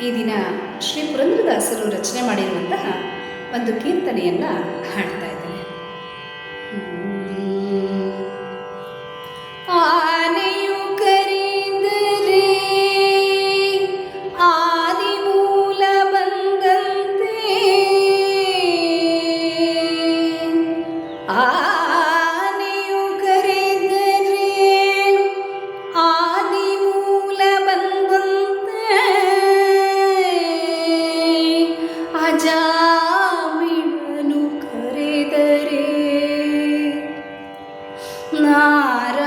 ಈ ದಿನ ಶ್ರೀ ಪುರಂದರದಾಸರು ರಚನೆ ಮಾಡಿರುವಂತಹ ಒಂದು ಕೀರ್ತನೆಯನ್ನು ಹಾಡ್ತಾ ಇದ್ದೇನೆ. ಆನೆಯು ಕರೆದರೆ ಆದಿಮೂಲ ಬಂದಂತೆ, ಆನೆಯು ಕರೆದರೆ ಆದಿಮೂಲ ಬಂದಂತೆ, ಅಜಾಮಿಳನು ಕರೆದರೆ ನಾರಾಯಣ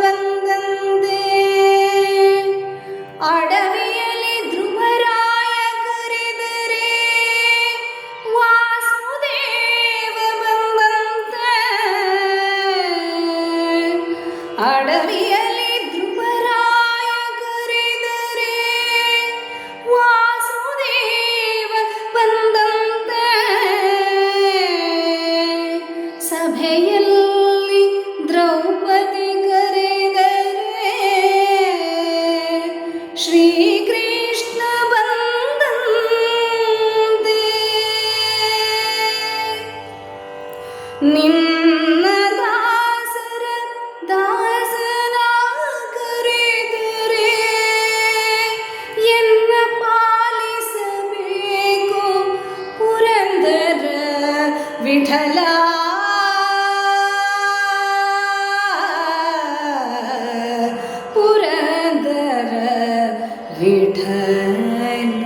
ಬಂದಂತೆ, ಅಡವಿಯಲ್ಲಿ ಧ್ರುವರಾಯ ಕರೆದರೆ ವಾಸುದೇವ ಬಂದಂತೆ, ಅಡವಿಯಲ್ಲಿ ಧ್ರುವರಾಯ ಕರೆದರೆ ವಾಸುದೇವ ಬಂದಂತೆ, ಸಭೆಯಲ್ಲಿ ದ್ರೌಪದಿ ಕರೆದರೆ ಶ್ರೀಕೃಷ್ಣ ಬಂದಂತೆ, ನಿನ್ನ ದಾಸರ ದಾಸನ ಕರೆದರೆ ಎನ್ನ ಪಾಲಿಸಬೇಕು ಪುರಂದರ ವಿಠಲ, ಪುರಂದರ ವಿಠಲ.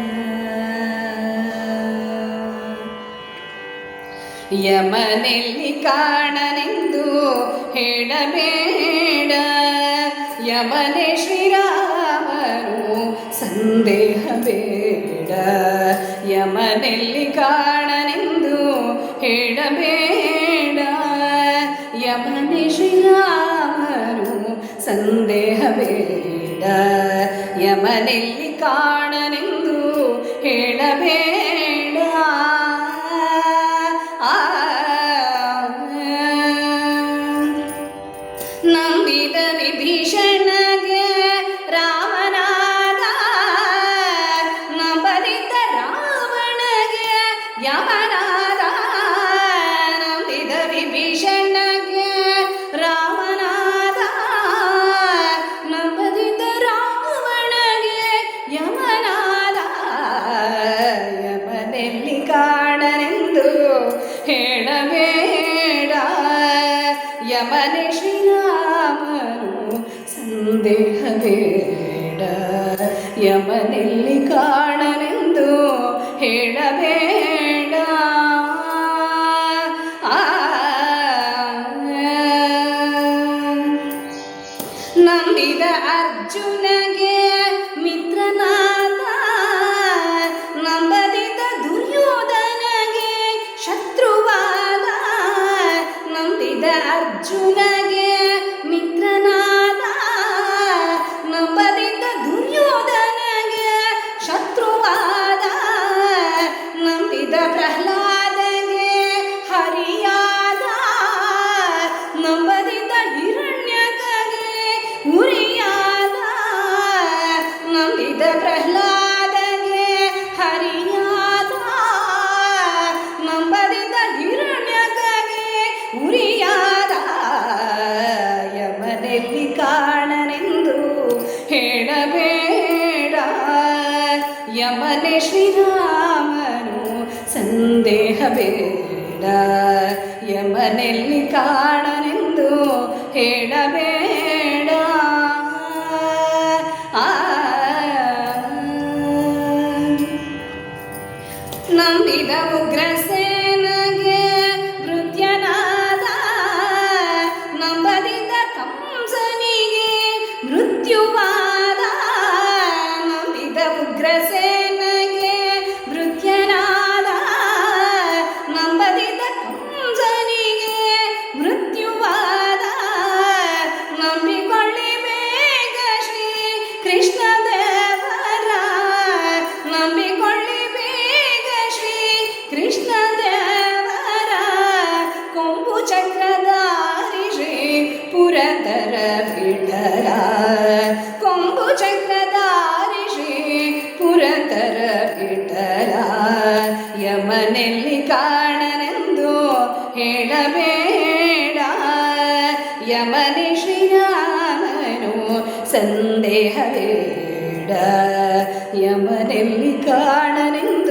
ಯಮನೆಲ್ಲಿ ಕಾಣನೆಂದು ಹೇಳಬೇಡ, ಯಮನೆ ಶ್ರೀರಾಮನು ಸಂದೇಹ ಬೇಡ, ಯಮನೆಲ್ಲಿ ಕಾಣನೆಂದು ಹೇಳಬೇಡ, ಯಮನೆ ಶ್ರೀರಾಮನು ಸಂದೇಹ ಬೇಡ, ಯಮನೆಲ್ಲಿ ಕಾಣನೆಂದು ಹೇಳಬೇಡ. ನಂಬಿದ ವಿಭೀಷಣಗೆ ರಾಮನಾದ, ನಂಬದಿದ್ದ ರಾವಣಗೆ ಯಮನಾದ, ನಂಬಿದ ವಿಭೀಷಣಗೆ ರಾಮನಾದ, ನಂಬದಿದ್ದ ರಾವಣಗೆ ಯಮನಾದ, ಯಮನೆಲ್ಲಿ ಕಾಣನೆಂದು ಹೇಳಬೇಡ, ಯಮನೆ ಶ್ರೀರಾಮನು ಸಂದೇಹ ಬೇಡ, ಯಮನೆಲ್ಲಿ ಕಾಣನೆಂದು ಹೇಳಬೇಡ. ನಂಬಿದ ಅರ್ಜುನಗೆ ಮಿತ್ರನಾದ, ನಂಬದಿದ್ದ ದುರ್ಯೋಧನಗೆ ಶತ್ರುವಾದ, ನಂಬಿದ ಅರ್ಜುನಗೆ ಮಿತ್ರನಾದ, ನಂಬದಿದ್ದ ದುರ್ಯೋಧನಗೆ ಶತ್ರುವಾದ, ನಂಬಿದ ಪ್ರಹ್ಲಾದಗೆ ಹರಿಯಾದ, ನಂಬದಿದ್ದ ಹಿರಣ್ಯಕಗೆ ಉರಿಯಾದ, ನಂಬಿದ ಪ್ರಹ್ಲಾದಗೆ ಹರಿಯಾದ, ನಂಬದಿದ್ದ ಹಿರಣ್ಯಕಗೆ ಉರಿಯಾದ, ಯಮನೆಲ್ಲಿ ಕಾಣನೆಂದು ಹೇಳಬೇಡ, ಯಮನೆ ಶ್ರೀರಾಮನು ಸಂದೇಹ ಬೇಡ, ಯಮನೆಲ್ಲಿ ಕಾಣನೆಂದು ಹೇಳಬೇಡ. ನಂಬಿದ ಉಗ್ರಸೇನಗೆ ಮೃತ್ಯನಾದ, ನಂಬದಿದ್ದ ಕಂಸನಿಗೆ ಮೃತ್ಯುವಾದ, ನಂಬಿದ ಉಗ್ರಸೇನಗೆ ಮೃತ್ಯನಾದ, ನಂಬದಿದ್ದ ಕಂಸನಿಗೆ ಮೃತ್ಯುವಾದ, ನಂಬಿಕೊಳ್ಳಿ ಬೇಗ ಶ್ರೀ ಕೃಷ್ಣ ದೇವರ, ನಂಬಿಕೊಳ್ಳಿ ಬೇಗ ಶ್ರೀ ಕೃಷ್ಣ ದೇವರ, ಕೊಂಬು ಚಕ್ರಧಾರಿ ಶ್ರೀ ಪುರಂದರ ವಿಠಲ, ಕೊಂಬು ಚಕ್ರಧಾರಿ ಶ್ರೀ ಯಮನೆ ಶ್ರೀರಾಮನು ಸಂದೇಹವೇಡ ಯಮನೆಲ್ಲಿ ಕಾಣನೆಂದು